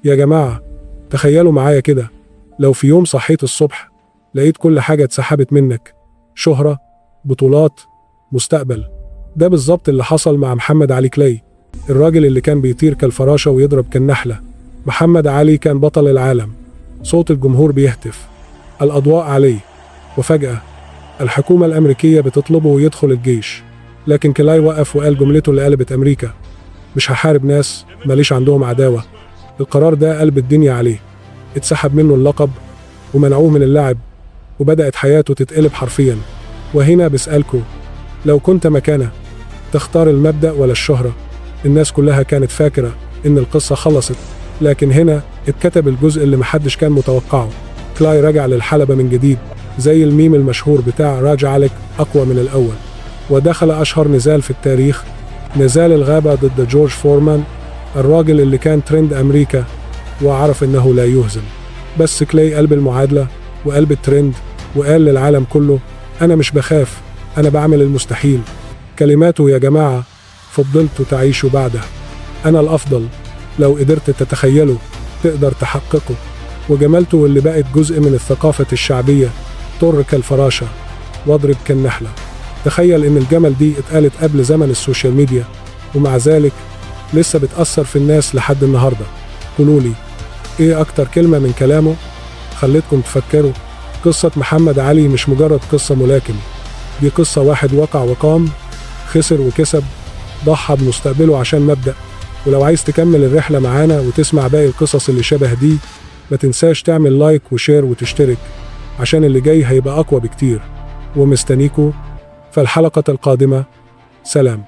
يا جماعة تخيلوا معايا كده، لو في يوم صحيت الصبح لقيت كل حاجة اتسحبت منك، شهرة، بطولات، مستقبل. ده بالظبط اللي حصل مع محمد علي كلاي، الراجل اللي كان بيطير كالفراشة ويضرب كالنحلة. محمد علي كان بطل العالم، صوت الجمهور بيهتف، الأضواء عليه، وفجأة الحكومة الأمريكية بتطلبه يدخل الجيش. لكن كلاي وقف وقال جملته اللي قلبت أمريكا: مش هحارب ناس ماليش عندهم عداوة. القرار ده قلب الدنيا عليه، اتسحب منه اللقب ومنعوه من اللعب، وبدأت حياته تتقلب حرفيا. وهنا بسألكوا، لو كنت مكانه تختار المبدأ ولا الشهرة؟ الناس كلها كانت فاكرة إن القصة خلصت، لكن هنا اتكتب الجزء اللي محدش كان متوقعه. كلاي رجع للحلبة من جديد، زي الميم المشهور بتاع راجع لك أقوى من الأول، ودخل أشهر نزال في التاريخ، نزال الغابة ضد جورج فورمان، الراجل اللي كان ترند أمريكا وعرف إنه لا يهزم. بس كلاي قلب المعادلة وقلب الترند، وقال للعالم كله: أنا مش بخاف، أنا بعمل المستحيل. كلماته يا جماعة فضلت تعيشوا بعدها. أنا الأفضل، لو قدرت تتخيله تقدر تحققه. وجمالته اللي بقت جزء من الثقافة الشعبية: طر كالفراشة واضرب كالنحلة. تخيل إن الجمل دي اتقالت قبل زمن السوشيال ميديا، ومع ذلك لسه بتأثر في الناس لحد النهاردة. قولولي إيه أكتر كلمة من كلامه خلتكم تفكروا؟ قصة محمد علي مش مجرد قصة ملاكم، دي قصة واحد وقع وقام، خسر وكسب، ضحى بمستقبله عشان مبدأ. ولو عايز تكمل الرحلة معانا وتسمع باقي القصص اللي شبه دي، ما تنساش تعمل لايك وشير وتشترك، عشان اللي جاي هيبقى أقوى بكتير. ومستنيكوا في الحلقة القادمة. سلام.